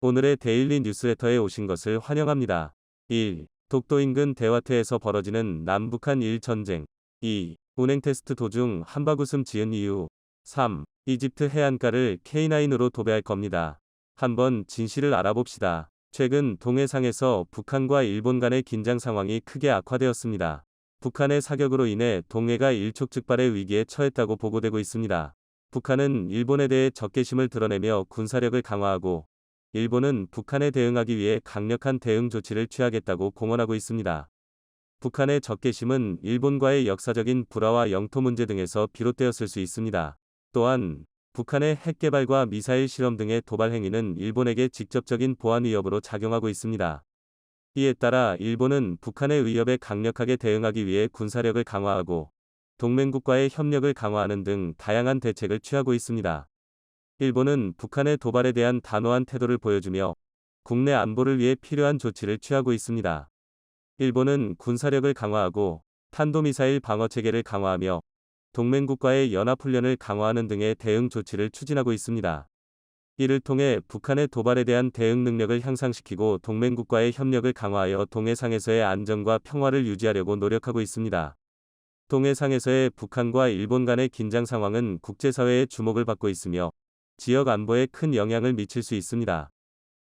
오늘의 데일리 뉴스레터에 오신 것을 환영합니다. 1. 독도 인근 대화태에서 벌어지는 남북한 일전쟁. 2. 운행 테스트 도중 한바구음 지은 이유. 3. 이집트 해안가를 K9으로 도배할 겁니다. 한번 진실을 알아봅시다. 최근 동해상에서 북한과 일본 간의 긴장 상황이 크게 악화되었습니다. 북한의 사격으로 인해 동해가 일촉즉발의 위기에 처했다고 보고되고 있습니다. 북한은 일본에 대해 적개심을 드러내며 군사력을 강화하고, 일본은 북한에 대응하기 위해 강력한 대응 조치를 취하겠다고 공언하고 있습니다. 북한의 적개심은 일본과의 역사적인 불화와 영토 문제 등에서 비롯되었을 수 있습니다. 또한 북한의 핵 개발과 미사일 실험 등의 도발 행위는 일본에게 직접적인 보안 위협으로 작용하고 있습니다. 이에 따라 일본은 북한의 위협에 강력하게 대응하기 위해 군사력을 강화하고 동맹국과의 협력을 강화하는 등 다양한 대책을 취하고 있습니다. 일본은 북한의 도발에 대한 단호한 태도를 보여주며 국내 안보를 위해 필요한 조치를 취하고 있습니다. 일본은 군사력을 강화하고 탄도미사일 방어체계를 강화하며 동맹국과의 연합훈련을 강화하는 등의 대응 조치를 추진하고 있습니다. 이를 통해 북한의 도발에 대한 대응 능력을 향상시키고 동맹국과의 협력을 강화하여 동해상에서의 안정과 평화를 유지하려고 노력하고 있습니다. 동해상에서의 북한과 일본 간의 긴장 상황은 국제사회의 주목을 받고 있으며 지역 안보에 큰 영향을 미칠 수 있습니다.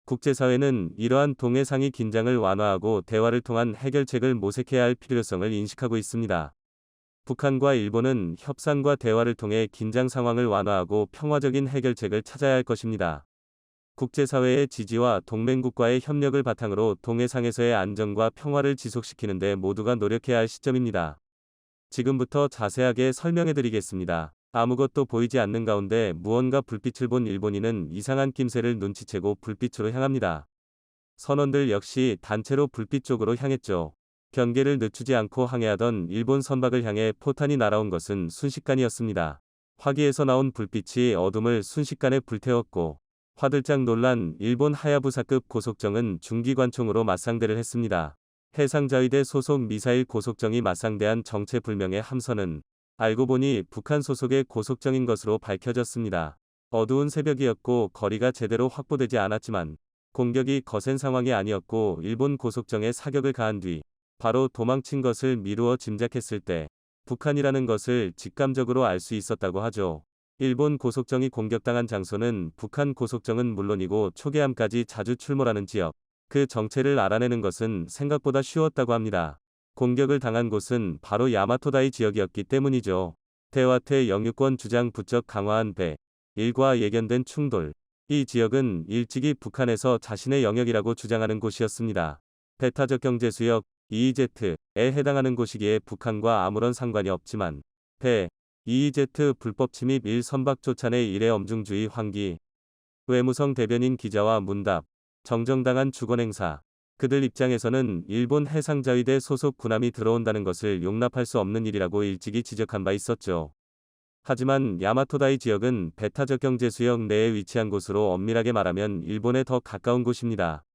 국제사회는 이러한 동해상의 긴장을 완화하고 대화를 통한 해결책을 모색해야 할 필요성을 인식하고 있습니다. 북한과 일본은 협상과 대화를 통해 긴장 상황을 완화하고 평화적인 해결책을 찾아야 할 것입니다. 국제사회의 지지와 동맹국과의 협력을 바탕으로 동해상에서의 안정과 평화를 지속시키는 데 모두가 노력해야 할 시점입니다. 지금부터 자세하게 설명해 드리겠습니다. 아무것도 보이지 않는 가운데 무언가 불빛을 본 일본인은 이상한 낌새를 눈치채고 불빛으로 향합니다. 선원들 역시 단체로 불빛 쪽으로 향했죠. 경계를 늦추지 않고 항해하던 일본 선박을 향해 포탄이 날아온 것은 순식간이었습니다. 화기에서 나온 불빛이 어둠을 순식간에 불태웠고, 화들짝 놀란 일본 하야부사급 고속정은 중기관총으로 맞상대를 했습니다. 해상자위대 소속 미사일 고속정이 맞상대한 정체불명의 함선은 알고 보니 북한 소속의 고속정인 것으로 밝혀졌습니다. 어두운 새벽이었고 거리가 제대로 확보되지 않았지만 공격이 거센 상황이 아니었고 일본 고속정에 사격을 가한 뒤 바로 도망친 것을 미루어 짐작했을 때 북한이라는 것을 직감적으로 알 수 있었다고 하죠. 일본 고속정이 공격당한 장소는 북한 고속정은 물론이고 초계함까지 자주 출몰하는 지역, 그 정체를 알아내는 것은 생각보다 쉬웠다고 합니다. 공격을 당한 곳은 바로 야마토다이 지역이었기 때문이죠. 대화태 영유권 주장 부쩍 강화한 배 1과 예견된 충돌. 이 지역은 일찍이 북한에서 자신의 영역이라고 주장하는 곳이었습니다. 배타적 경제수역 EEZ에 해당하는 곳이기에 북한과 아무런 상관이 없지만 배 EEZ 불법 침입 1선박 쫓아내 일의 엄중주의 환기. 외무성 대변인 기자와 문답. 정정당한 주권행사. 그들 입장에서는 일본 해상자위대 소속 군함이 들어온다는 것을 용납할 수 없는 일이라고 일찍이 지적한 바 있었죠. 하지만 야마토다이 지역은 배타적 경제수역 내에 위치한 곳으로 엄밀하게 말하면 일본에 더 가까운 곳입니다.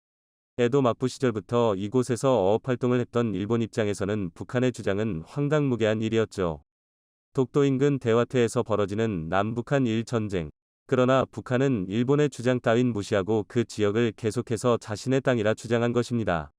에도 막부 시절부터 이곳에서 어업활동을 했던 일본 입장에서는 북한의 주장은 황당무계한 일이었죠. 독도 인근 대화태에서 벌어지는 남북한 일전쟁. 그러나 북한은 일본의 주장 따윈 무시하고 그 지역을 계속해서 자신의 땅이라 주장한 것입니다.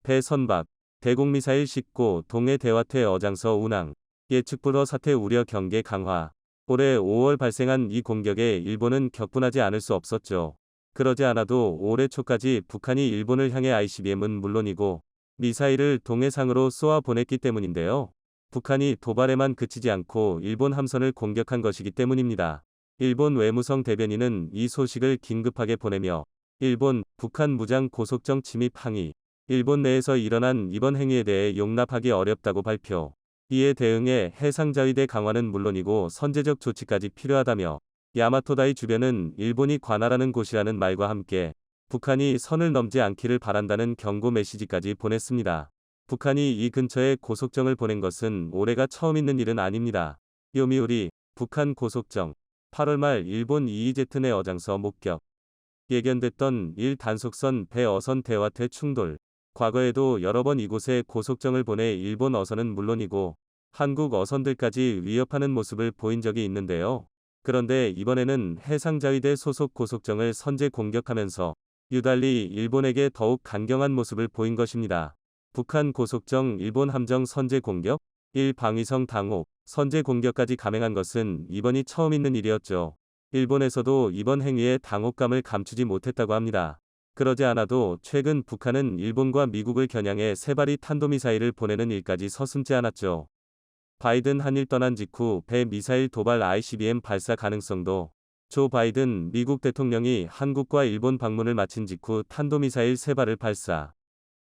배 선박, 대공미사일 싣고 동해 대화태 어장서 운항, 예측 불허 사태 우려 경계 강화. 올해 5월 발생한 이 공격에 일본은 격분하지 않을 수 없었죠. 그러지 않아도 올해 초까지 북한이 일본을 향해 ICBM은 물론이고 미사일을 동해상으로 쏘아 보냈기 때문인데요. 북한이 도발에만 그치지 않고 일본 함선을 공격한 것이기 때문입니다. 일본 외무성 대변인은 이 소식을 긴급하게 보내며 일본, 북한 무장 고속정 침입 항의, 일본 내에서 일어난 이번 행위에 대해 용납하기 어렵다고 발표. 이에 대응해 해상자위대 강화는 물론이고 선제적 조치까지 필요하다며 야마토다이 주변은 일본이 관할하는 곳이라는 말과 함께 북한이 선을 넘지 않기를 바란다는 경고 메시지까지 보냈습니다. 북한이 이 근처에 고속정을 보낸 것은 올해가 처음 있는 일은 아닙니다. 요미우리, 북한 고속정. 8월 말 일본 EEZ 내 어장서 목격. 예견됐던 일 단속선 배 어선 대화태 충돌. 과거에도 여러 번 이곳에 고속정을 보내 일본 어선은 물론이고 한국 어선들까지 위협하는 모습을 보인 적이 있는데요. 그런데 이번에는 해상자위대 소속 고속정을 선제 공격하면서 유달리 일본에게 더욱 강경한 모습을 보인 것입니다. 북한 고속정 일본 함정 선제 공격, 방위성 당혹, 선제 공격까지 감행한 것은 이번이 처음 있는 일이었죠. 일본에서도 이번 행위에 당혹감을 감추지 못했다고 합니다. 그러지 않아도 최근 북한은 일본과 미국을 겨냥해 3발의 탄도미사일을 보내는 일까지 서슴지 않았죠. 바이든 한일 떠난 직후 배 미사일 도발 ICBM 발사 가능성도 조 바이든 미국 대통령이 한국과 일본 방문을 마친 직후 탄도미사일 3발을 발사.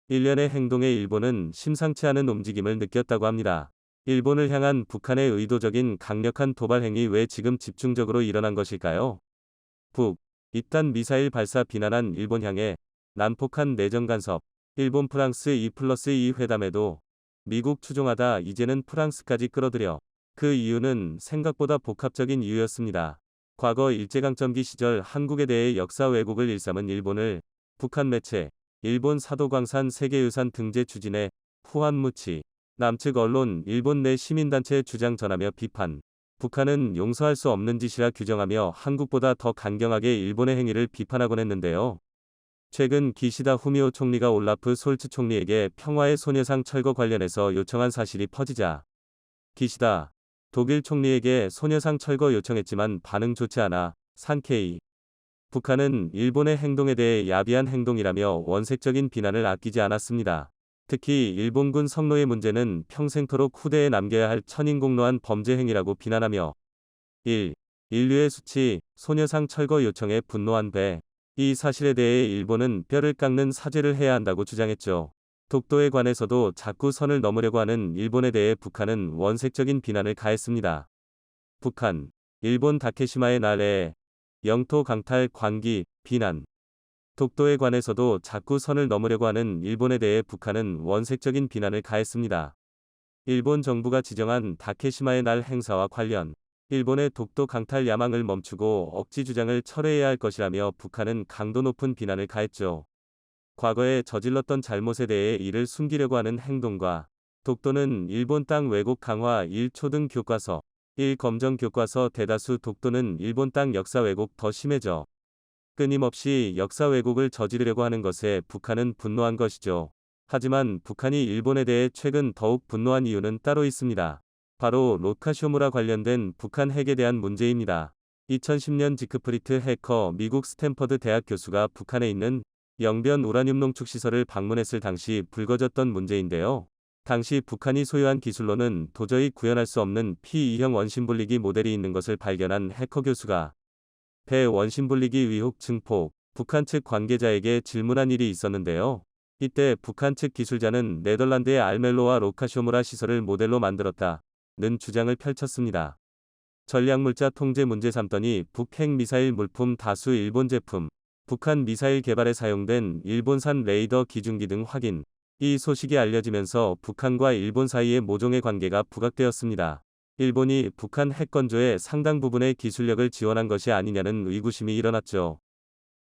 일련의 행동에 일본은 심상치 않은 움직임을 느꼈다고 합니다. 일본을 향한 북한의 의도적인 강력한 도발 행위 왜 지금 집중적으로 일어난 것일까요? 이딴 미사일 발사 비난한 일본 향해 난폭한 내정 간섭. 일본 프랑스 2+2 회담에도 미국 추종하다 이제는 프랑스까지 끌어들여. 그 이유는 생각보다 복합적인 이유였습니다. 과거 일제강점기 시절 한국에 대해 역사 왜곡을 일삼은 일본을 북한 매체, 일본 사도광산 세계유산 등재 추진에 후한무치, 남측 언론, 일본 내 시민단체 주장 전하며 비판. 북한은 용서할 수 없는 짓이라 규정하며 한국보다 더 강경하게 일본의 행위를 비판하곤 했는데요. 최근 기시다 후미오 총리가 올라프 솔츠 총리에게 평화의 소녀상 철거 관련해서 요청한 사실이 퍼지자 기시다 독일 총리에게 소녀상 철거 요청했지만 반응 좋지 않아 산케이 북한은 일본의 행동에 대해 야비한 행동이라며 원색적인 비난을 아끼지 않았습니다. 특히 일본군 성노예 문제는 평생토록 후대에 남겨야 할 천인공노한 범죄 행위라고 비난하며 인류의 수치, 소녀상 철거 요청에 분노한 이 사실에 대해 일본은 뼈를 깎는 사죄를 해야 한다고 주장했죠. 독도에 관해서도 자꾸 선을 넘으려고 하는 일본에 대해 북한은 원색적인 비난을 가했습니다. 북한, 일본 다케시마의 날에 영토 강탈 관기, 비난. 독도에 관해서도 자꾸 선을 넘으려고 하는 일본에 대해 북한은 원색적인 비난을 가했습니다. 일본 정부가 지정한 다케시마의 날 행사와 관련 일본의 독도 강탈 야망을 멈추고 억지 주장을 철회해야 할 것이라며 북한은 강도 높은 비난을 가했죠. 과거에 저질렀던 잘못에 대해 이를 숨기려고 하는 행동과 독도는 일본 땅 왜곡 강화 1초등 교과서, 1검정 교과서 대다수 독도는 일본 땅 역사 왜곡 더 심해져. 끊임없이 역사 왜곡을 저지르려고 하는 것에 북한은 분노한 것이죠. 하지만 북한이 일본에 대해 최근 더욱 분노한 이유는 따로 있습니다. 바로 로카쇼무라 관련된 북한 핵에 대한 문제입니다. 2010년 지크프리트 해커 미국 스탠퍼드 대학 교수가 북한에 있는 영변 우라늄 농축 시설을 방문했을 당시 불거졌던 문제인데요. 당시 북한이 소유한 기술로는 도저히 구현할 수 없는 P2형 원심분리기 모델이 있는 것을 발견한 해커 교수가 배 원심분리기 의혹 증폭, 북한 측 관계자에게 질문한 일이 있었는데요. 이때 북한 측 기술자는 네덜란드의 알멜로와 로카쇼무라 시설을 모델로 만들었다. 는 주장을 펼쳤습니다. 전략물자 통제 문제 삼더니 북핵 미사일 물품 다수 일본 제품, 북한 미사일 개발에 사용된 일본산 레이더 기중기 등 확인. 이 소식이 알려지면서 북한과 일본 사이의 모종의 관계가 부각되었습니다. 일본이 북한 핵 건조의 상당 부분의 기술력을 지원한 것이 아니냐는 의구심이 일어났죠.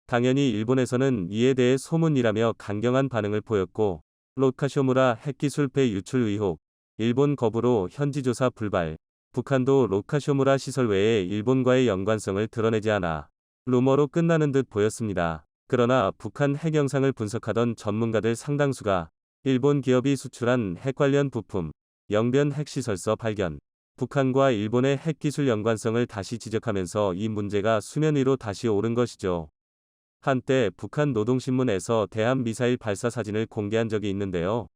당연히 일본에서는 이에 대해 소문이라며 강경한 반응을 보였고, 로카쇼무라 핵기술 폐 유출 의혹, 일본 거부로 현지 조사 불발, 북한도 로카쇼무라 시설 외에 일본과의 연관성을 드러내지 않아 루머로 끝나는 듯 보였습니다. 그러나 북한 핵 영상을 분석하던 전문가들 상당수가 일본 기업이 수출한 핵 관련 부품, 영변 핵시설서 발견, 북한과 일본의 핵기술 연관성을 다시 지적하면서 이 문제가 수면 위로 다시 오른 것이죠. 한때 북한 노동신문에서 대함 미사일 발사 사진을 공개한 적이 있는데요.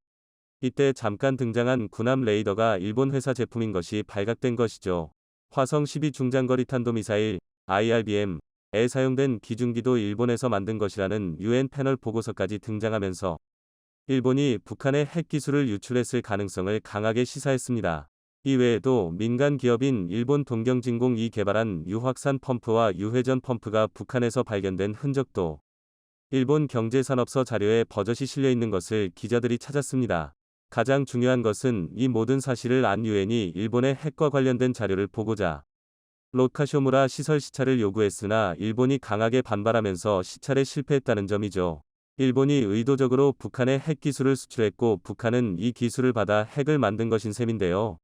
이때 잠깐 등장한 군함 레이더가 일본 회사 제품인 것이 발각된 것이죠. 화성 12 중장거리 탄도미사일 IRBM에 사용된 기중기도 일본에서 만든 것이라는 UN 패널 보고서까지 등장하면서 일본이 북한의 핵기술을 유출했을 가능성을 강하게 시사했습니다. 이외에도 민간 기업인 일본 동경진공이 개발한 유확산 펌프와 유회전 펌프가 북한에서 발견된 흔적도 일본 경제산업서 자료에 버젓이 실려 있는 것을 기자들이 찾았습니다. 가장 중요한 것은 이 모든 사실을 안 유엔이 일본의 핵과 관련된 자료를 보고자 로카쇼무라 시설 시찰을 요구했으나 일본이 강하게 반발하면서 시찰에 실패했다는 점이죠. 일본이 의도적으로 북한의 핵기술을 수출했고 북한은 이 기술을 받아 핵을 만든 것인 셈인데요.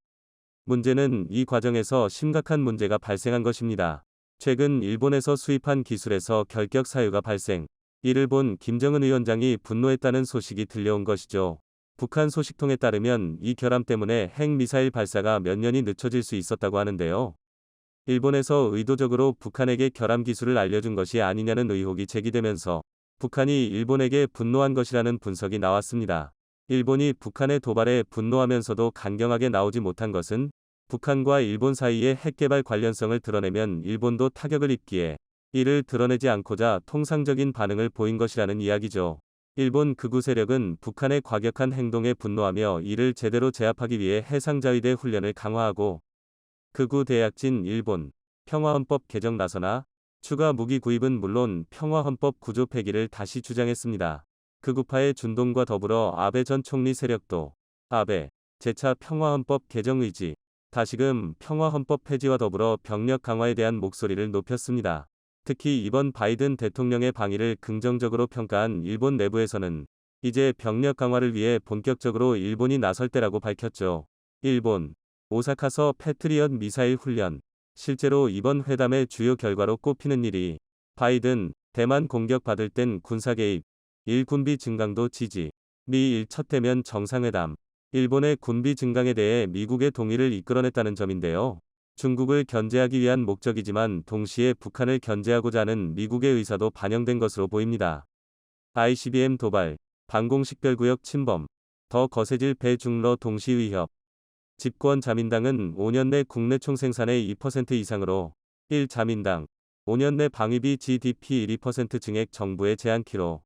문제는 이 과정에서 심각한 문제가 발생한 것입니다. 최근 일본에서 수입한 기술에서 결격 사유가 발생. 이를 본 김정은 위원장이 분노했다는 소식이 들려온 것이죠. 북한 소식통에 따르면 이 결함 때문에 핵미사일 발사가 몇 년이 늦춰질 수 있었다고 하는데요. 일본에서 의도적으로 북한에게 결함 기술을 알려준 것이 아니냐는 의혹이 제기되면서 북한이 일본에게 분노한 것이라는 분석이 나왔습니다. 일본이 북한의 도발에 분노하면서도 강경하게 나오지 못한 것은 북한과 일본 사이의 핵개발 관련성을 드러내면 일본도 타격을 입기에 이를 드러내지 않고자 통상적인 반응을 보인 것이라는 이야기죠. 일본 극우 세력은 북한의 과격한 행동에 분노하며 이를 제대로 제압하기 위해 해상자위대 훈련을 강화하고 극우 대약진 일본 평화헌법 개정 나서나 추가 무기 구입은 물론 평화헌법 구조 폐기를 다시 주장했습니다. 극우파의 준동과 더불어 아베 전 총리 세력도 아베 재차 평화헌법 개정 의지 다시금 평화헌법 폐지와 더불어 병력 강화에 대한 목소리를 높였습니다. 특히 이번 바이든 대통령의 방위를 긍정적으로 평가한 일본 내부에서는 이제 병력 강화를 위해 본격적으로 일본이 나설 때라고 밝혔죠. 일본 오사카서 패트리엇 미사일 훈련. 실제로 이번 회담의 주요 결과로 꼽히는 일이 바이든 대만 공격받을 땐 군사 개입, 일 군비 증강도 지지, 미일 첫 대면 정상회담, 일본의 군비 증강에 대해 미국의 동의를 이끌어냈다는 점인데요. 중국을 견제하기 위한 목적이지만 동시에 북한을 견제하고자 하는 미국의 의사도 반영된 것으로 보입니다. ICBM 도발, 방공식별구역 침범, 더 거세질 배중러 동시 위협. 집권 자민당은 5년 내 국내 총생산의 2% 이상으로 1. 자민당 5년 내 방위비 GDP 1% 증액 정부에 제안키로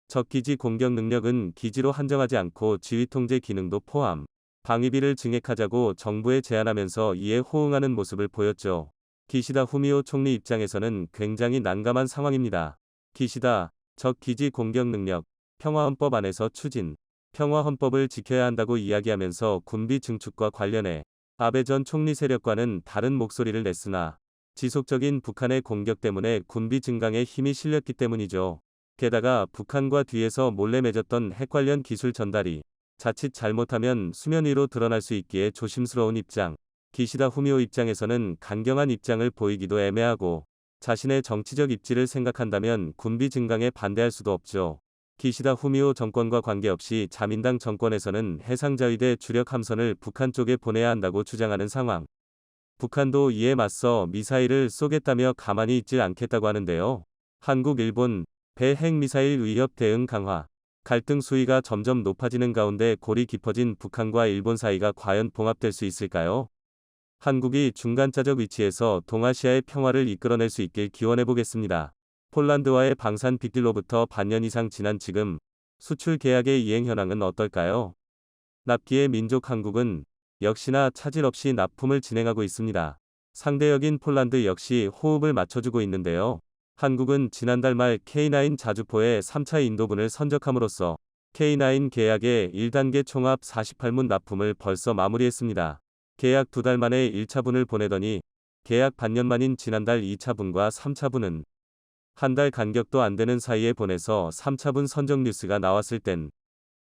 적기지 공격 능력은 기지로 한정하지 않고 지휘통제 기능도 포함 방위비를 증액하자고 정부에 제안하면서 이에 호응하는 모습을 보였죠. 기시다 후미오 총리 입장에서는 굉장히 난감한 상황입니다. 기시다 적기지 공격 능력 평화헌법 안에서 추진 평화헌법을 지켜야 한다고 이야기하면서 군비 증축과 관련해 아베 전 총리 세력과는 다른 목소리를 냈으나 지속적인 북한의 공격 때문에 군비 증강에 힘이 실렸기 때문이죠. 게다가 북한과 뒤에서 몰래 맺었던 핵 관련 기술 전달이 자칫 잘못하면 수면 위로 드러날 수 있기에 조심스러운 입장. 기시다 후미오 입장에서는 강경한 입장을 보이기도 애매하고 자신의 정치적 입지를 생각한다면 군비 증강에 반대할 수도 없죠. 기시다 후미오 정권과 관계없이 자민당 정권에서는 해상자위대 주력 함선을 북한 쪽에 보내야 한다고 주장하는 상황. 북한도 이에 맞서 미사일을 쏘겠다며 가만히 있질 않겠다고 하는데요. 한국, 일본, 배 핵미사일 위협 대응 강화. 갈등 수위가 점점 높아지는 가운데 골이 깊어진 북한과 일본 사이가 과연 봉합될 수 있을까요? 한국이 중간자적 위치에서 동아시아의 평화를 이끌어낼 수 있길 기원해 보겠습니다. 폴란드와의 방산 빅딜로부터 반년 이상 지난 지금 수출 계약의 이행 현황은 어떨까요? 납기의 민족 한국은 역시나 차질 없이 납품을 진행하고 있습니다. 상대역인 폴란드 역시 호흡을 맞춰주고 있는데요. 한국은 지난달 말 K9 자주포의 3차 인도분을 선적함으로써 K9 계약의 1단계 총합 48문 납품을 벌써 마무리했습니다. 계약 2달 만에 1차분을 보내더니 계약 반년 만인 지난달 2차분과 3차분은 한 달 간격도 안 되는 사이에 보내서 3차분 선적 뉴스가 나왔을 땐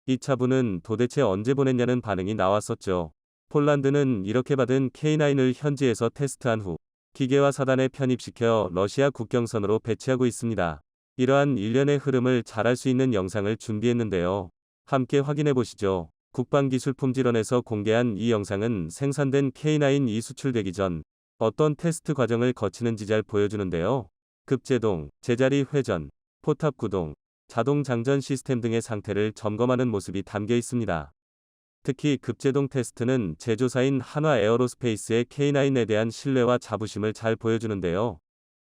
2차분은 도대체 언제 보냈냐는 반응이 나왔었죠. 폴란드는 이렇게 받은 K9을 현지에서 테스트한 후 기계화 사단에 편입시켜 러시아 국경선으로 배치하고 있습니다. 이러한 일련의 흐름을 잘 알 수 있는 영상을 준비했는데요. 함께 확인해 보시죠. 국방기술품질원에서 공개한 이 영상은 생산된 K9이 수출되기 전 어떤 테스트 과정을 거치는지 잘 보여주는데요. 급제동, 제자리 회전, 포탑 구동, 자동 장전 시스템 등의 상태를 점검하는 모습이 담겨 있습니다. 특히 급제동 테스트는 제조사인 한화 에어로스페이스의 K9에 대한 신뢰와 자부심을 잘 보여주는데요.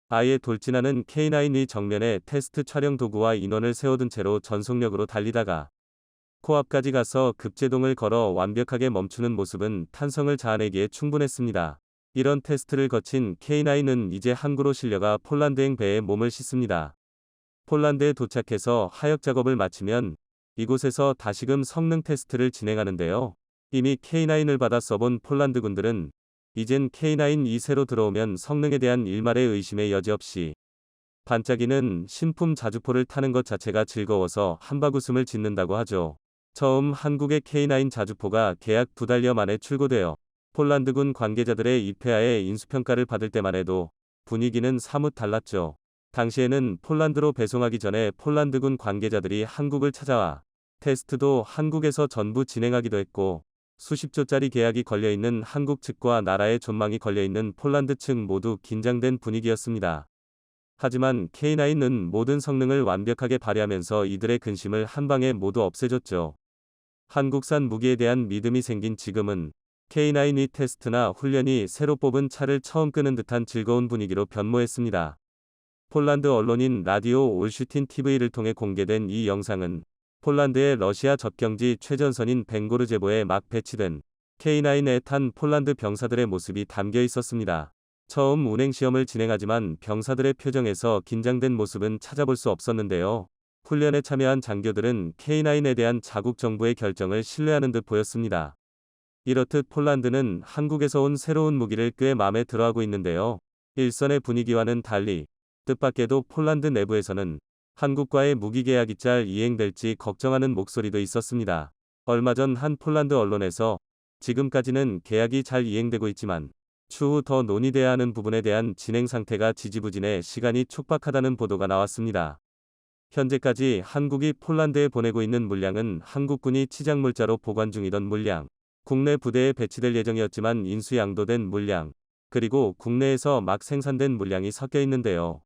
아예 돌진하는 K9이 정면에 테스트 촬영 도구와 인원을 세워둔 채로 전속력으로 달리다가 코앞까지 가서 급제동을 걸어 완벽하게 멈추는 모습은 탄성을 자아내기에 충분했습니다. 이런 테스트를 거친 K9은 이제 항구로 실려가 폴란드행 배에 몸을 싣습니다. 폴란드에 도착해서 하역 작업을 마치면 이곳에서 다시금 성능 테스트를 진행하는데요. 이미 K9을 받아 써본 폴란드 군들은 이젠 K9이 새로 들어오면 성능에 대한 일말의 의심의 여지 없이 반짝이는 신품 자주포를 타는 것 자체가 즐거워서 한바구음을 짓는다고 하죠. 처음 한국의 K9 자주포가 계약 2달여 만에 출고되어 폴란드군 관계자들의 입회하에 인수평가를 받을 때만 해도 분위기는 사뭇 달랐죠. 당시에는 폴란드로 배송하기 전에 폴란드군 관계자들이 한국을 찾아와 테스트도 한국에서 전부 진행하기도 했고, 수십조짜리 계약이 걸려있는 한국 측과 나라의 존망이 걸려있는 폴란드 측 모두 긴장된 분위기였습니다. 하지만 K9은 모든 성능을 완벽하게 발휘하면서 이들의 근심을 한방에 모두 없애줬죠. 한국산 무기에 대한 믿음이 생긴 지금은 K9이 테스트나 훈련이 새로 뽑은 차를 처음 끄는 듯한 즐거운 분위기로 변모했습니다. 폴란드 언론인 라디오 올슈틴 TV를 통해 공개된 이 영상은 폴란드의 러시아 접경지 최전선인 벵고르제보에 막 배치된 K9에 탄 폴란드 병사들의 모습이 담겨 있었습니다. 처음 운행 시험을 진행하지만 병사들의 표정에서 긴장된 모습은 찾아볼 수 없었는데요. 훈련에 참여한 장교들은 K9에 대한 자국 정부의 결정을 신뢰하는 듯 보였습니다. 이렇듯 폴란드는 한국에서 온 새로운 무기를 꽤 마음에 들어하고 있는데요. 일선의 분위기와는 달리 뜻밖에도 폴란드 내부에서는 한국과의 무기 계약이 잘 이행될지 걱정하는 목소리도 있었습니다. 얼마 전 한 폴란드 언론에서 지금까지는 계약이 잘 이행되고 있지만 추후 더 논의돼야 하는 부분에 대한 진행 상태가 지지부진해 시간이 촉박하다는 보도가 나왔습니다. 현재까지 한국이 폴란드에 보내고 있는 물량은 한국군이 치장물자로 보관 중이던 물량, 국내 부대에 배치될 예정이었지만 인수 양도된 물량, 그리고 국내에서 막 생산된 물량이 섞여 있는데요.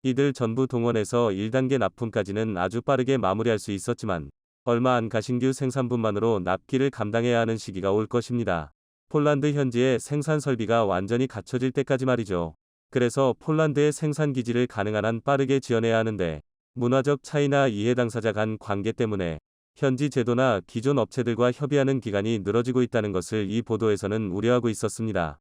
이들 전부 동원해서 1단계 납품까지는 아주 빠르게 마무리할 수 있었지만 얼마 안 가신규 생산분만으로 납기를 감당해야 하는 시기가 올 것입니다. 폴란드 현지의 생산 설비가 완전히 갖춰질 때까지 말이죠. 그래서 폴란드의 생산 기지를 가능한 한 빠르게 지어내야 하는데 문화적 차이나 이해 당사자 간 관계 때문에 현지 제도나 기존 업체들과 협의하는 기간이 늘어지고 있다는 것을 이 보도에서는 우려하고 있었습니다.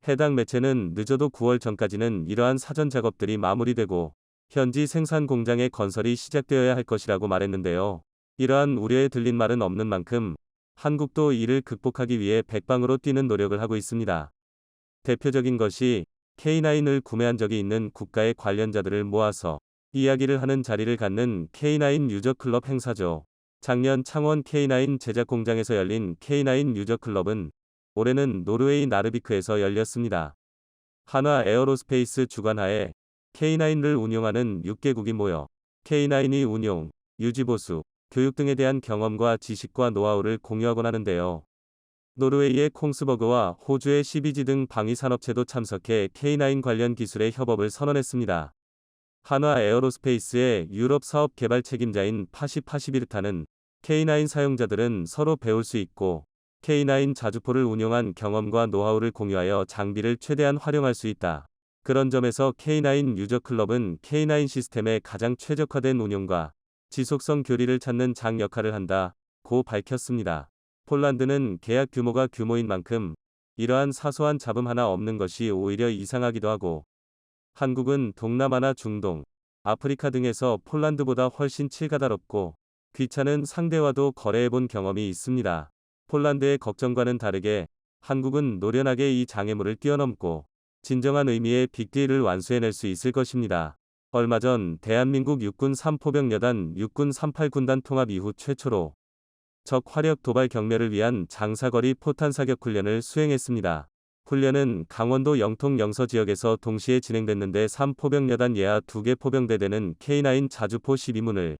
해당 매체는 늦어도 9월 전까지는 이러한 사전 작업들이 마무리되고 현지 생산 공장의 건설이 시작되어야 할 것이라고 말했는데요. 이러한 우려에 들린 말은 없는 만큼 한국도 이를 극복하기 위해 백방으로 뛰는 노력을 하고 있습니다. 대표적인 것이 K9을 구매한 적이 있는 국가의 관련자들을 모아서 이야기를 하는 자리를 갖는 K9 유저클럽 행사죠. 작년 창원 K9 제작 공장에서 열린 K9 유저클럽은 올해는 노르웨이 나르비크에서 열렸습니다. 한화 에어로스페이스 주관하에 K9를 운용하는 6개국이 모여 K9이 운용, 유지보수, 교육 등에 대한 경험과 지식과 노하우를 공유하곤 하는데요. 노르웨이의 콩스버그와 호주의 CBG 등 방위 산업체도 참석해 K9 관련 기술의 협업을 선언했습니다. 한화 에어로스페이스의 유럽 사업 개발 책임자인 파시비르타는 K9 사용자들은 서로 배울 수 있고 K9 자주포를 운용한 경험과 노하우를 공유하여 장비를 최대한 활용할 수 있다. 그런 점에서 K9 유저클럽은 K9 시스템의 가장 최적화된 운용과 지속성 교리를 찾는 장 역할을 한다고 밝혔습니다. 폴란드는 계약 규모가 규모인 만큼 이러한 사소한 잡음 하나 없는 것이 오히려 이상하기도 하고 한국은 동남아나 중동, 아프리카 등에서 폴란드보다 훨씬 칠가다롭고 귀찮은 상대와도 거래해본 경험이 있습니다. 폴란드의 걱정과는 다르게 한국은 노련하게 이 장애물을 뛰어넘고 진정한 의미의 빅딜을 완수해낼 수 있을 것입니다. 얼마 전 대한민국 육군 3포병여단 육군 38군단 통합 이후 최초로 적 화력 도발 경매를 위한 장사거리 포탄 사격 훈련을 수행했습니다. 훈련은 강원도 영통 영서 지역에서 동시에 진행됐는데 3포병여단 예하 2개 포병대대는 K9 자주포 12문을,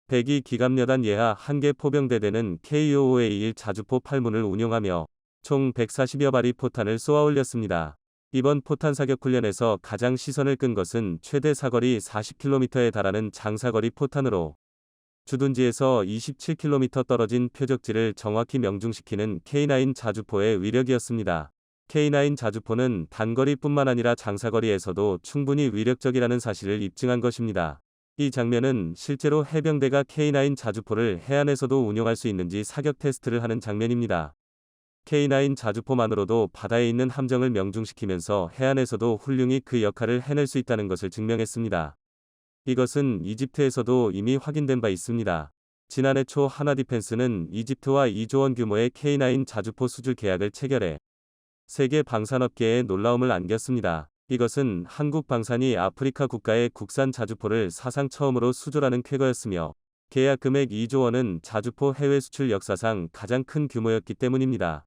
102 기갑여단 예하 1개 포병대대는 K55A1 자주포 8문을 운용하며 총 140여 발의 포탄을 쏘아 올렸습니다. 이번 포탄 사격 훈련에서 가장 시선을 끈 것은 최대 사거리 40km에 달하는 장사거리 포탄으로 주둔지에서 27km 떨어진 표적지를 정확히 명중시키는 K9 자주포의 위력이었습니다. K9 자주포는 단거리뿐만 아니라 장사거리에서도 충분히 위력적이라는 사실을 입증한 것입니다. 이 장면은 실제로 해병대가 K9 자주포를 해안에서도 운용할 수 있는지 사격 테스트를 하는 장면입니다. K9 자주포만으로도 바다에 있는 함정을 명중시키면서 해안에서도 훌륭히 그 역할을 해낼 수 있다는 것을 증명했습니다. 이것은 이집트에서도 이미 확인된 바 있습니다. 지난해 초 하나디펜스는 이집트와 2조 원 규모의 K9 자주포 수출 계약을 체결해 세계 방산업계에 놀라움을 안겼습니다. 이것은 한국 방산이 아프리카 국가의 국산 자주포를 사상 처음으로 수출하는 쾌거였으며 계약 금액 2조 원은 자주포 해외 수출 역사상 가장 큰 규모였기 때문입니다.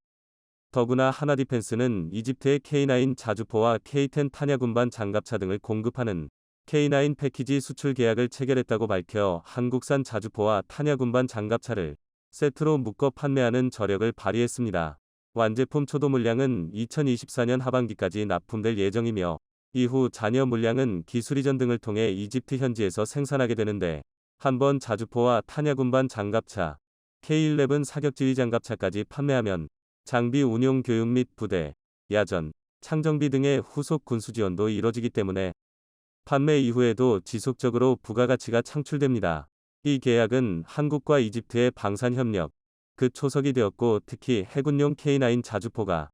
더구나 하나디펜스는 이집트의 K9 자주포와 K10 탄약 운반 장갑차 등을 공급하는 K9 패키지 수출 계약을 체결했다고 밝혀 한국산 자주포와 탄약 운반 장갑차를 세트로 묶어 판매하는 저력을 발휘했습니다. 완제품 초도 물량은 2024년 하반기까지 납품될 예정이며 이후 잔여 물량은 기술 이전 등을 통해 이집트 현지에서 생산하게 되는데, 한번 자주포와 탄약 운반 장갑차, K11 사격지휘 장갑차까지 판매하면 장비 운용 교육 및 부대, 야전, 창정비 등의 후속 군수 지원도 이뤄지기 때문에 판매 이후에도 지속적으로 부가가치가 창출됩니다. 이 계약은 한국과 이집트의 방산협력 그 초석이 되었고, 특히 해군용 K9 자주포가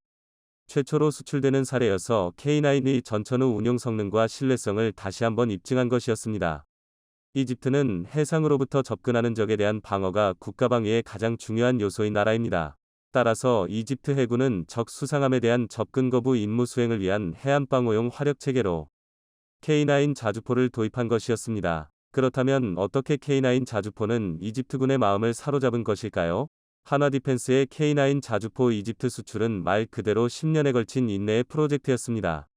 최초로 수출되는 사례여서 K9의 전천후 운용 성능과 신뢰성을 다시 한번 입증한 것이었습니다. 이집트는 해상으로부터 접근하는 적에 대한 방어가 국가방위의 가장 중요한 요소인 나라입니다. 따라서 이집트 해군은 적 수상함에 대한 접근 거부 임무 수행을 위한 해안방어용 화력체계로 K9 자주포를 도입한 것이었습니다. 그렇다면 어떻게 K9 자주포는 이집트군의 마음을 사로잡은 것일까요? 한화디펜스의 K9 자주포 이집트 수출은 말 그대로 10년에 걸친 인내의 프로젝트였습니다.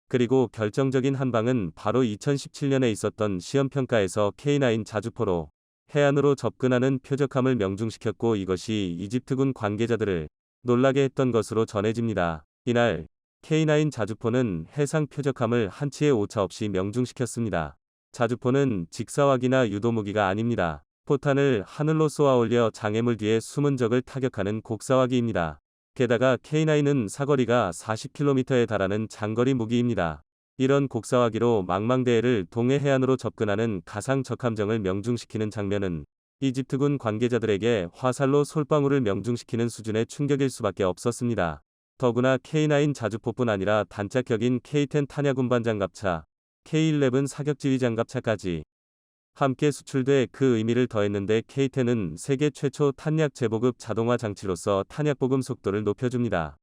그리고 결정적인 한 방은 바로 2017년에 있었던 시험평가에서 K9 자주포로 해안으로 접근하는 표적함을 명중시켰고, 이것이 이집트군 관계자들을 놀라게 했던 것으로 전해집니다. 이날 K9 자주포는 해상 표적함을 한치의 오차 없이 명중시켰습니다. 자주포는 직사화기나 유도무기가 아닙니다. 포탄을 하늘로 쏘아 올려 장애물 뒤에 숨은 적을 타격하는 곡사화기입니다. 게다가 K9은 사거리가 40km에 달하는 장거리 무기입니다. 이런 곡사화기로 망망대해를 동해 해안으로 접근하는 가상 적함정을 명중시키는 장면은 이집트군 관계자들에게 화살로 솔방울을 명중시키는 수준의 충격일 수밖에 없었습니다. 더구나 K9 자주포뿐 아니라 단짝격인 K10 탄약 운반 장갑차, K11 사격지휘 장갑차까지 함께 수출돼 그 의미를 더했는데, K10은 세계 최초 탄약 재보급 자동화 장치로서 탄약 보급 속도를 높여줍니다.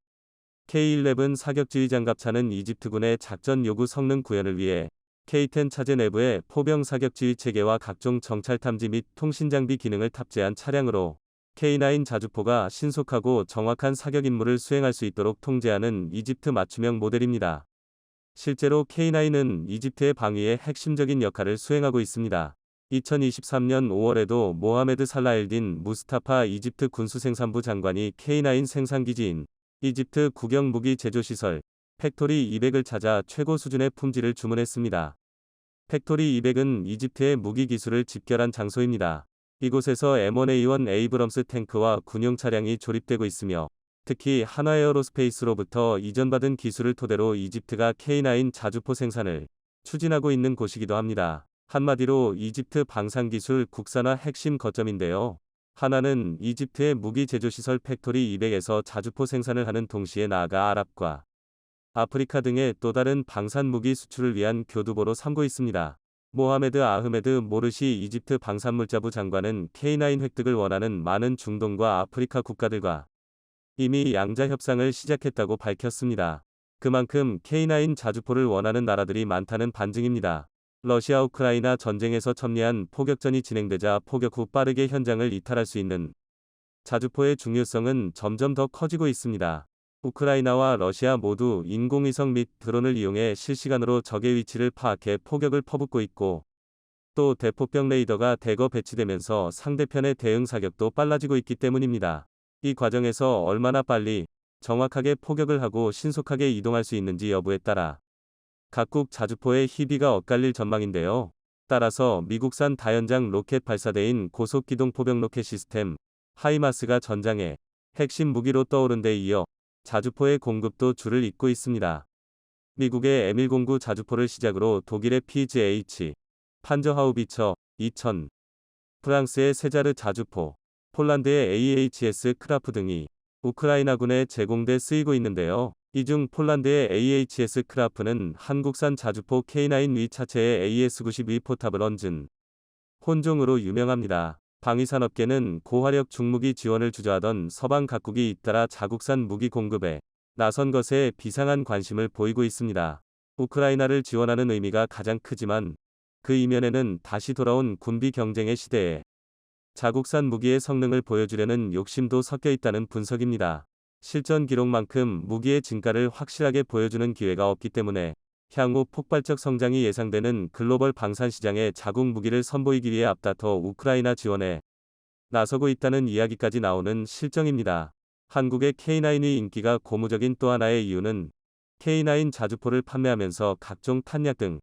K11 사격지휘 장갑차는 이집트군의 작전 요구 성능 구현을 위해 K10 차제 내부에 포병 사격지휘 체계와 각종 정찰 탐지 및 통신 장비 기능을 탑재한 차량으로 K9 자주포가 신속하고 정확한 사격 임무를 수행할 수 있도록 통제하는 이집트 맞춤형 모델입니다. 실제로 K9은 이집트의 방위에 핵심적인 역할을 수행하고 있습니다. 2023년 5월에도 모하메드 살라 엘딘 무스타파 이집트 군수생산부 장관이 K9 생산기지인 이집트 국영무기 제조시설 팩토리 200을 찾아 최고 수준의 품질을 주문했습니다. 팩토리 200은 이집트의 무기 기술을 집결한 장소입니다. 이곳에서 M1A1 에이브럼스 탱크와 군용 차량이 조립되고 있으며, 특히 한화에어로스페이스로부터 이전받은 기술을 토대로 이집트가 K9 자주포 생산을 추진하고 있는 곳이기도 합니다. 한마디로 이집트 방산기술 국산화 핵심 거점인데요. 한화는 이집트의 무기 제조시설 팩토리 200에서 자주포 생산을 하는 동시에 나아가 아랍과 아프리카 등의 또 다른 방산 무기 수출을 위한 교두보로 삼고 있습니다. 모하메드 아흐메드 모르시 이집트 방산물자부 장관은 K9 획득을 원하는 많은 중동과 아프리카 국가들과 이미 양자 협상을 시작했다고 밝혔습니다. 그만큼 K9 자주포를 원하는 나라들이 많다는 반증입니다. 러시아 우크라이나 전쟁에서 첨예한 포격전이 진행되자 포격 후 빠르게 현장을 이탈할 수 있는 자주포의 중요성은 점점 더 커지고 있습니다. 우크라이나와 러시아 모두 인공위성 및 드론을 이용해 실시간으로 적의 위치를 파악해 포격을 퍼붓고 있고, 또 대포병 레이더가 대거 배치되면서 상대편의 대응 사격도 빨라지고 있기 때문입니다. 이 과정에서 얼마나 빨리 정확하게 포격을 하고 신속하게 이동할 수 있는지 여부에 따라 각국 자주포의 희비가 엇갈릴 전망인데요. 따라서 미국산 다연장 로켓 발사대인 고속기동 포병 로켓 시스템 하이마스가 전장의 핵심 무기로 떠오른 데 이어 자주포의 공급도 줄을 잇고 있습니다. 미국의 M109 자주포를 시작으로 독일의 PGH 판저하우비처 2000, 프랑스의 세자르 자주포, 폴란드의 AHS 크라프 등이 우크라이나군에 제공돼 쓰이고 있는데요. 이 중 폴란드의 AHS 크라프는 한국산 자주포 K9 위 차체의 AS-92 포탑을 얹은 혼종으로 유명합니다. 방위산업계는 고화력 중무기 지원을 주저하던 서방 각국이 잇따라 자국산 무기 공급에 나선 것에 비상한 관심을 보이고 있습니다. 우크라이나를 지원하는 의미가 가장 크지만, 그 이면에는 다시 돌아온 군비 경쟁의 시대에 자국산 무기의 성능을 보여주려는 욕심도 섞여 있다는 분석입니다. 실전 기록만큼 무기의 진가를 확실하게 보여주는 기회가 없기 때문에 향후 폭발적 성장이 예상되는 글로벌 방산 시장에 자국 무기를 선보이기 위해 앞다퉈 우크라이나 지원에 나서고 있다는 이야기까지 나오는 실정입니다. 한국의 K9의 인기가 고무적인 또 하나의 이유는 K9 자주포를 판매하면서 각종 탄약 등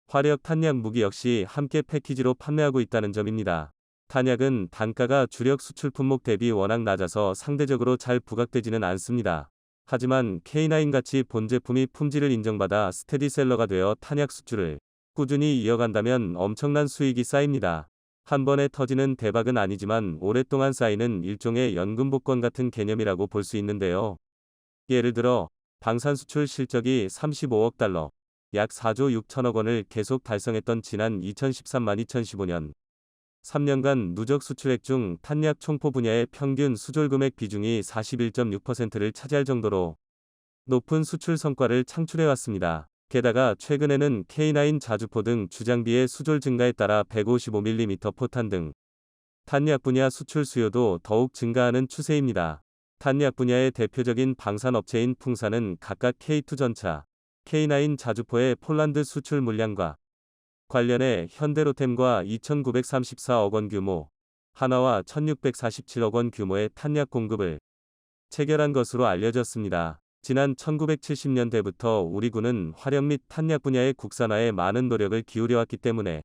화력 탄약 무기 역시 함께 패키지로 판매하고 있다는 점입니다. 탄약은 단가가 주력 수출 품목 대비 워낙 낮아서 상대적으로 잘 부각되지는 않습니다. 하지만 K9같이 본 제품이 품질을 인정받아 스테디셀러가 되어 탄약 수출을 꾸준히 이어간다면 엄청난 수익이 쌓입니다. 한 번에 터지는 대박은 아니지만 오랫동안 쌓이는 일종의 연금복권 같은 개념이라고 볼 수 있는데요. 예를 들어 방산 수출 실적이 35억 달러, 약 4조 6천억 원을 계속 달성했던 지난 2013-2015년 3년간 누적 수출액 중 탄약 총포 분야의 평균 수출 금액 비중이 41.6%를 차지할 정도로 높은 수출 성과를 창출해왔습니다. 게다가 최근에는 K9 자주포 등 주장비의 수졸 증가에 따라 155mm 포탄 등 탄약 분야 수출 수요도 더욱 증가하는 추세입니다. 탄약 분야의 대표적인 방산 업체인 풍산은 각각 K2 전차, K9 자주포의 폴란드 수출 물량과 관련해 현대로템과 2,934억 원 규모, 하나와 1,647억 원 규모의 탄약 공급을 체결한 것으로 알려졌습니다. 지난 1970년대부터 우리 군은 화력 및 탄약 분야의 국산화에 많은 노력을 기울여왔기 때문에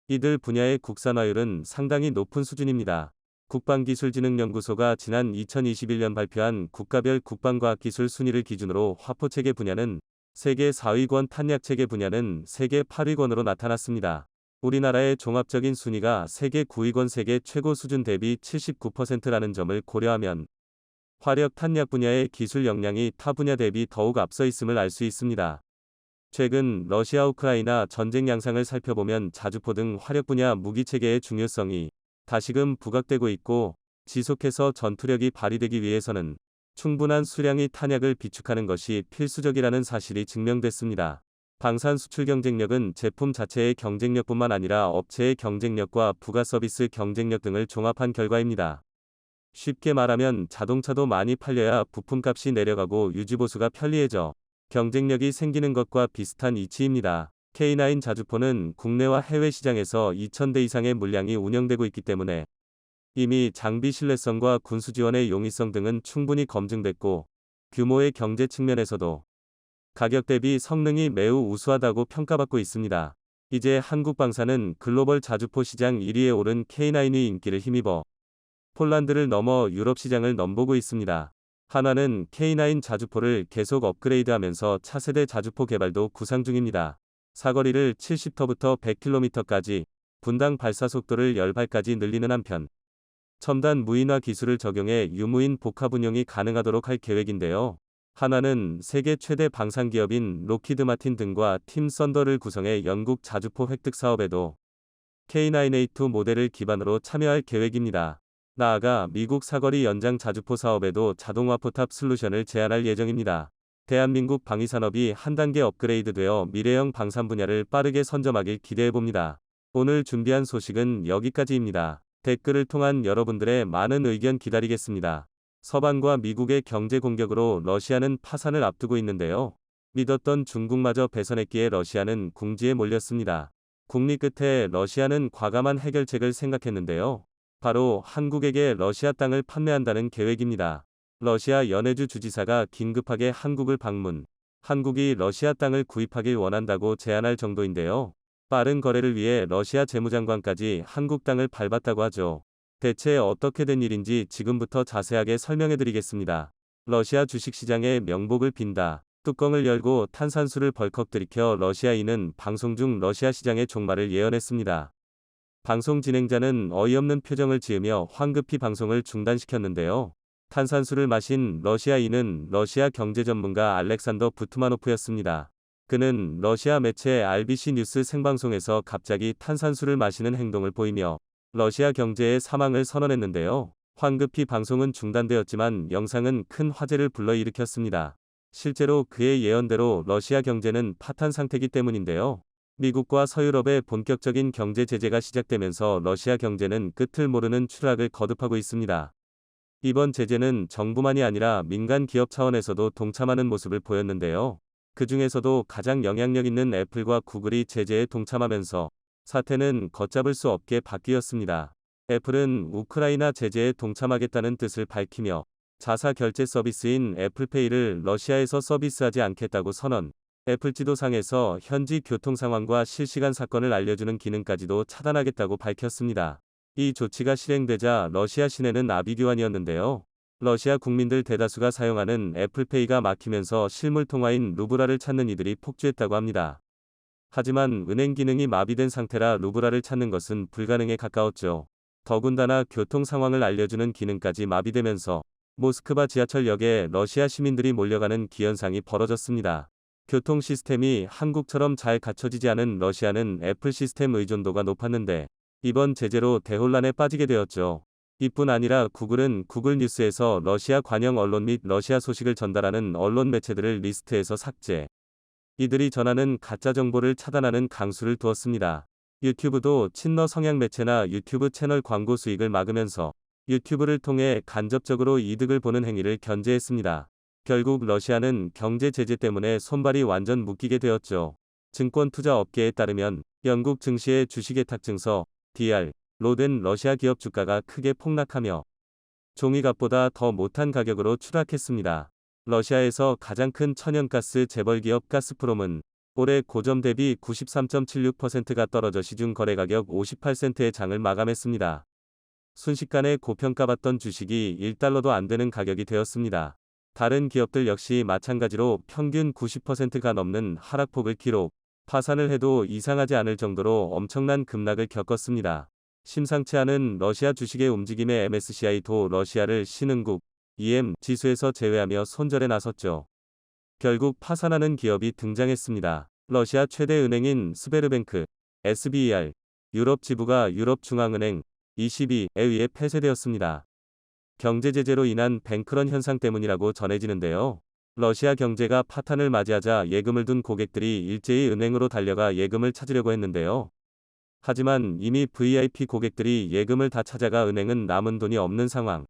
이들 분야의 국산화율은 상당히 높은 수준입니다. 국방기술진흥연구소가 지난 2021년 발표한 국가별 국방과학기술 순위를 기준으로 화포체계 분야는 세계 4위권, 탄약체계 분야는 세계 8위권으로 나타났습니다. 우리나라의 종합적인 순위가 세계 9위권, 세계 최고 수준 대비 79%라는 점을 고려하면 화력 탄약 분야의 기술 역량이 타 분야 대비 더욱 앞서 있음을 알 수 있습니다. 최근 러시아 우크라이나 전쟁 양상을 살펴보면 자주포 등 화력 분야 무기체계의 중요성이 다시금 부각되고 있고, 지속해서 전투력이 발휘되기 위해서는 충분한 수량의 탄약을 비축하는 것이 필수적이라는 사실이 증명됐습니다. 방산 수출 경쟁력은 제품 자체의 경쟁력뿐만 아니라 업체의 경쟁력과 부가 서비스 경쟁력 등을 종합한 결과입니다. 쉽게 말하면 자동차도 많이 팔려야 부품값이 내려가고 유지보수가 편리해져 경쟁력이 생기는 것과 비슷한 이치입니다. K9 자주포는 국내와 해외 시장에서 2,000대 이상의 물량이 운영되고 있기 때문에 이미 장비 신뢰성과 군수 지원의 용이성 등은 충분히 검증됐고, 규모의 경제 측면에서도 가격 대비 성능이 매우 우수하다고 평가받고 있습니다. 이제 한국방산은 글로벌 자주포 시장 1위에 오른 K9의 인기를 힘입어 폴란드를 넘어 유럽 시장을 넘보고 있습니다. 한화는 K9 자주포를 계속 업그레이드하면서 차세대 자주포 개발도 구상 중입니다. 사거리를 70터부터 100km까지, 분당 발사 속도를 10발까지 늘리는 한편 첨단 무인화 기술을 적용해 유무인 복합 운용이 가능하도록 할 계획인데요. 한화는 세계 최대 방산 기업인 록히드 마틴 등과 팀 썬더를 구성해 영국 자주포 획득 사업에도 K9A2 모델을 기반으로 참여할 계획입니다. 나아가 미국 사거리 연장 자주포 사업에도 자동화 포탑 솔루션을 제안할 예정입니다. 대한민국 방위산업이 한 단계 업그레이드되어 미래형 방산 분야를 빠르게 선점하길 기대해봅니다. 오늘 준비한 소식은 여기까지입니다. 댓글을 통한 여러분들의 많은 의견 기다리겠습니다. 서방과 미국의 경제 공격으로 러시아는 파산을 앞두고 있는데요. 믿었던 중국마저 배선했기에 러시아는 궁지에 몰렸습니다. 국리 끝에 러시아는 과감한 해결책을 생각했는데요. 바로 한국에게 러시아 땅을 판매한다는 계획입니다. 러시아 연해주 주지사가 긴급하게 한국을 방문, 한국이 러시아 땅을 구입하길 원한다고 제안할 정도인데요. 빠른 거래를 위해 러시아 재무장관까지 한국 땅을 밟았다고 하죠. 대체 어떻게 된 일인지 지금부터 자세하게 설명해드리겠습니다. 러시아 주식시장에 명복을 빈다. 뚜껑을 열고 탄산수를 벌컥 들이켜 러시아인은 방송 중 러시아 시장의 종말을 예언했습니다. 방송 진행자는 어이없는 표정을 지으며 황급히 방송을 중단시켰는데요. 탄산수를 마신 러시아인은 러시아 경제 전문가 알렉산더 부트마노프였습니다. 그는 러시아 매체 RBC 뉴스 생방송에서 갑자기 탄산수를 마시는 행동을 보이며 러시아 경제의 사망을 선언했는데요. 황급히 방송은 중단되었지만 영상은 큰 화제를 불러일으켰습니다. 실제로 그의 예언대로 러시아 경제는 파탄 상태이기 때문인데요. 미국과 서유럽의 본격적인 경제 제재가 시작되면서 러시아 경제는 끝을 모르는 추락을 거듭하고 있습니다. 이번 제재는 정부만이 아니라 민간 기업 차원에서도 동참하는 모습을 보였는데요. 그 중에서도 가장 영향력 있는 애플과 구글이 제재에 동참하면서 사태는 걷잡을 수 없게 바뀌었습니다. 애플은 우크라이나 제재에 동참하겠다는 뜻을 밝히며 자사 결제 서비스인 애플페이를 러시아에서 서비스하지 않겠다고 선언, 애플 지도상에서 현지 교통 상황과 실시간 사건을 알려주는 기능까지도 차단하겠다고 밝혔습니다. 이 조치가 실행되자 러시아 시내는 아비규환이었는데요. 러시아 국민들 대다수가 사용하는 애플페이가 막히면서 실물 통화인 루브라를 찾는 이들이 폭주했다고 합니다. 하지만 은행 기능이 마비된 상태라 루브라를 찾는 것은 불가능에 가까웠죠. 더군다나 교통 상황을 알려주는 기능까지 마비되면서 모스크바 지하철역에 러시아 시민들이 몰려가는 기현상이 벌어졌습니다. 교통 시스템이 한국처럼 잘 갖춰지지 않은 러시아는 애플 시스템 의존도가 높았는데 이번 제재로 대혼란에 빠지게 되었죠. 이뿐 아니라 구글은 구글 뉴스에서 러시아 관영 언론 및 러시아 소식을 전달하는 언론 매체들을 리스트에서 삭제. 이들이 전하는 가짜 정보를 차단하는 강수를 두었습니다. 유튜브도 친러 성향 매체나 유튜브 채널 광고 수익을 막으면서 유튜브를 통해 간접적으로 이득을 보는 행위를 견제했습니다. 결국 러시아는 경제 제재 때문에 손발이 완전 묶이게 되었죠. 증권 투자 업계에 따르면 영국 증시의 주식예탁증서 DR.로 된 러시아 기업 주가가 크게 폭락하며 종이값보다 더 못한 가격으로 추락했습니다. 러시아에서 가장 큰 천연가스 재벌 기업 가스프롬은 올해 고점 대비 93.76%가 떨어져 시중 거래 가격 58센트의 장을 마감했습니다. 순식간에 고평가받던 주식이 1달러도 안 되는 가격이 되었습니다. 다른 기업들 역시 마찬가지로 평균 90%가 넘는 하락폭을 기록, 파산을 해도 이상하지 않을 정도로 엄청난 급락을 겪었습니다. 심상치 않은 러시아 주식의 움직임에 MSCI도 러시아를 신흥국 EM 지수에서 제외하며 손절에 나섰죠. 결국 파산하는 기업이 등장했습니다. 러시아 최대 은행인 스베르뱅크, SBER, 유럽 지부가 유럽중앙은행, ECB에 의해 폐쇄되었습니다. 경제 제재로 인한 뱅크런 현상 때문이라고 전해지는데요. 러시아 경제가 파탄을 맞이하자 예금을 둔 고객들이 일제히 은행으로 달려가 예금을 찾으려고 했는데요. 하지만 이미 VIP 고객들이 예금을 다 찾아가 은행은 남은 돈이 없는 상황.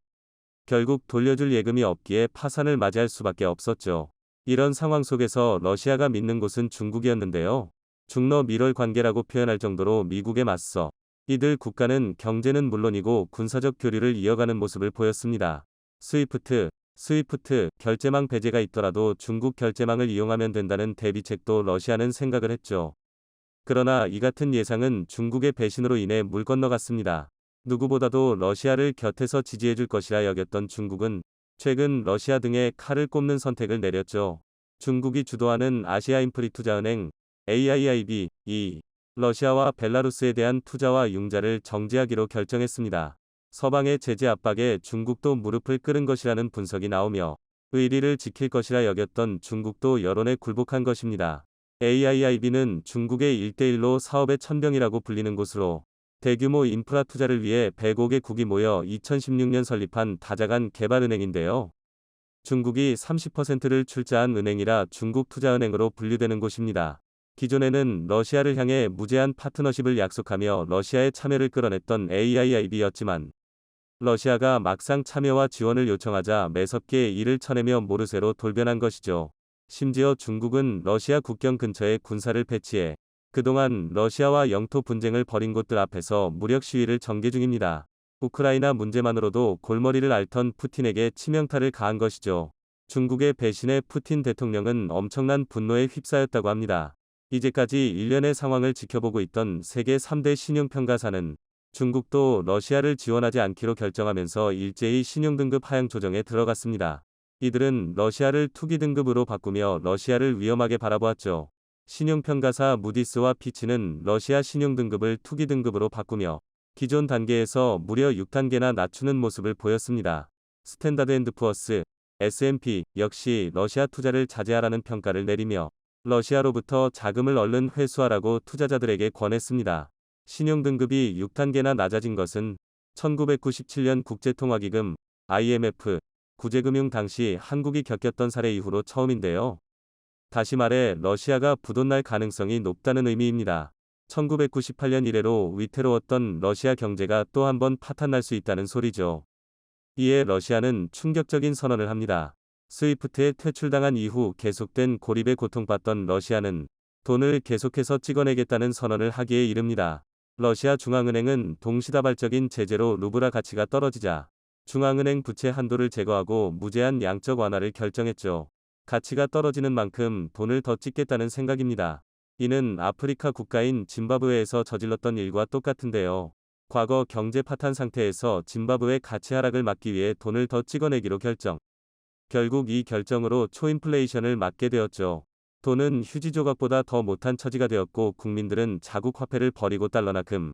결국 돌려줄 예금이 없기에 파산을 맞이할 수밖에 없었죠. 이런 상황 속에서 러시아가 믿는 곳은 중국이었는데요. 중러 밀월 관계라고 표현할 정도로 미국에 맞서 이들 국가는 경제는 물론이고 군사적 교류를 이어가는 모습을 보였습니다. 스위프트 결제망 배제가 있더라도 중국 결제망을 이용하면 된다는 대비책도 러시아는 생각을 했죠. 그러나 이 같은 예상은 중국의 배신으로 인해 물 건너갔습니다. 누구보다도 러시아를 곁에서 지지해줄 것이라 여겼던 중국은 최근 러시아 등의 칼을 꼽는 선택을 내렸죠. 중국이 주도하는 아시아인프리투자은행 AIIB이 러시아와 벨라루스에 대한 투자와 융자를 정지하기로 결정했습니다. 서방의 제재 압박에 중국도 무릎을 꿇은 것이라는 분석이 나오며 의리를 지킬 것이라 여겼던 중국도 여론에 굴복한 것입니다. AIIB는 중국의 1대1로 사업의 천병이라고 불리는 곳으로 대규모 인프라 투자를 위해 105개국이 모여 2016년 설립한 다자간 개발은행인데요. 중국이 30%를 출자한 은행이라 중국투자은행으로 분류되는 곳입니다. 기존에는 러시아를 향해 무제한 파트너십을 약속하며 러시아의 참여를 끌어냈던 AIIB였지만 러시아가 막상 참여와 지원을 요청하자 매섭게 이를 쳐내며 모르쇠로 돌변한 것이죠. 심지어 중국은 러시아 국경 근처에 군사를 배치해 그동안 러시아와 영토 분쟁을 벌인 곳들 앞에서 무력 시위를 전개 중입니다. 우크라이나 문제만으로도 골머리를 앓던 푸틴에게 치명타를 가한 것이죠. 중국의 배신에 푸틴 대통령은 엄청난 분노에 휩싸였다고 합니다. 이제까지 일련의 상황을 지켜보고 있던 세계 3대 신용평가사는 중국도 러시아를 지원하지 않기로 결정하면서 일제히 신용등급 하향 조정에 들어갔습니다. 이들은 러시아를 투기 등급으로 바꾸며 러시아를 위험하게 바라보았죠. 신용평가사 무디스와 피치는 러시아 신용등급을 투기 등급으로 바꾸며 기존 단계에서 무려 6단계나 낮추는 모습을 보였습니다. 스탠다드앤드푸어스, S&P 역시 러시아 투자를 자제하라는 평가를 내리며 러시아로부터 자금을 얼른 회수하라고 투자자들에게 권했습니다. 신용등급이 6단계나 낮아진 것은 1997년 국제통화기금 IMF 구제금융 당시 한국이 겪었던 사례 이후로 처음인데요. 다시 말해 러시아가 부도날 가능성이 높다는 의미입니다. 1998년 이래로 위태로웠던 러시아 경제가 또 한 번 파탄날 수 있다는 소리죠. 이에 러시아는 충격적인 선언을 합니다. 스위프트에 퇴출당한 이후 계속된 고립에 고통받던 러시아는 돈을 계속해서 찍어내겠다는 선언을 하기에 이릅니다. 러시아 중앙은행은 동시다발적인 제재로 루블화 가치가 떨어지자 중앙은행 부채 한도를 제거하고 무제한 양적 완화를 결정했죠. 가치가 떨어지는 만큼 돈을 더 찍겠다는 생각입니다. 이는 아프리카 국가인 짐바브웨에서 저질렀던 일과 똑같은데요. 과거 경제 파탄 상태에서 짐바브웨 가치 하락을 막기 위해 돈을 더 찍어내기로 결정. 결국 이 결정으로 초인플레이션을 막게 되었죠. 돈은 휴지 조각보다 더 못한 처지가 되었고 국민들은 자국 화폐를 버리고 달러나 금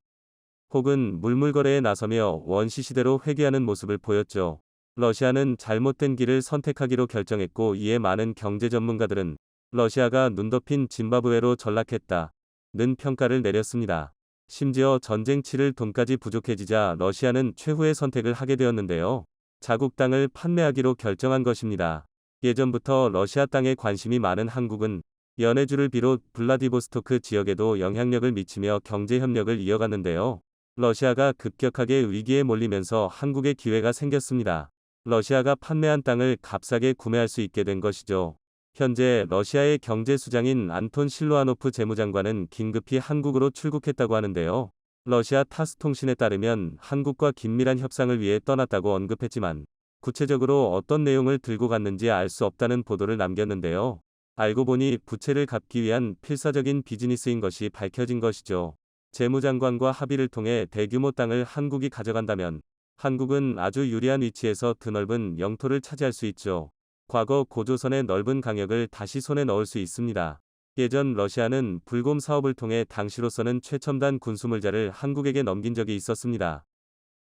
혹은 물물거래에 나서며 원시 시대로 회귀하는 모습을 보였죠. 러시아는 잘못된 길을 선택하기로 결정했고 이에 많은 경제 전문가들은 러시아가 눈 덮인 짐바브웨로 전락했다는 평가를 내렸습니다. 심지어 전쟁 치를 돈까지 부족해지자 러시아는 최후의 선택을 하게 되었는데요. 자국 땅을 판매하기로 결정한 것입니다. 예전부터 러시아 땅에 관심이 많은 한국은 연해주를 비롯 블라디보스토크 지역에도 영향력을 미치며 경제 협력을 이어갔는데요. 러시아가 급격하게 위기에 몰리면서 한국에 기회가 생겼습니다. 러시아가 판매한 땅을 값싸게 구매할 수 있게 된 것이죠. 현재 러시아의 경제 수장인 안톤 실로아노프 재무장관은 긴급히 한국으로 출국했다고 하는데요. 러시아 타스 통신에 따르면 한국과 긴밀한 협상을 위해 떠났다고 언급했지만 구체적으로 어떤 내용을 들고 갔는지 알 수 없다는 보도를 남겼는데요. 알고 보니 부채를 갚기 위한 필사적인 비즈니스인 것이 밝혀진 것이죠. 재무장관과 합의를 통해 대규모 땅을 한국이 가져간다면 한국은 아주 유리한 위치에서 드넓은 영토를 차지할 수 있죠. 과거 고조선의 넓은 강역을 다시 손에 넣을 수 있습니다. 예전 러시아는 불곰 사업을 통해 당시로서는 최첨단 군수물자를 한국에게 넘긴 적이 있었습니다.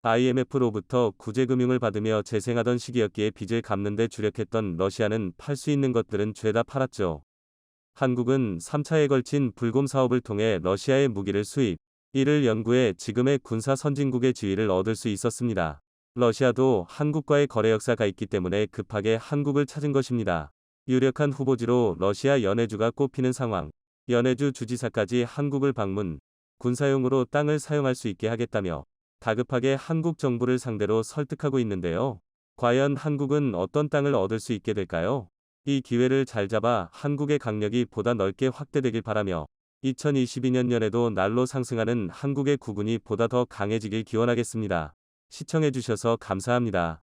IMF로부터 구제금융을 받으며 재생하던 시기였기에 빚을 갚는 데 주력했던 러시아는 팔 수 있는 것들은 죄다 팔았죠. 한국은 3차에 걸친 불곰 사업을 통해 러시아의 무기를 수입, 이를 연구해 지금의 군사 선진국의 지위를 얻을 수 있었습니다. 러시아도 한국과의 거래 역사가 있기 때문에 급하게 한국을 찾은 것입니다. 유력한 후보지로 러시아 연해주가 꼽히는 상황. 연해주 주지사까지 한국을 방문, 군사용으로 땅을 사용할 수 있게 하겠다며 다급하게 한국 정부를 상대로 설득하고 있는데요. 과연 한국은 어떤 땅을 얻을 수 있게 될까요? 이 기회를 잘 잡아 한국의 강력이 보다 넓게 확대되길 바라며 2022년에도 날로 상승하는 한국의 국군이 보다 더 강해지길 기원하겠습니다. 시청해주셔서 감사합니다.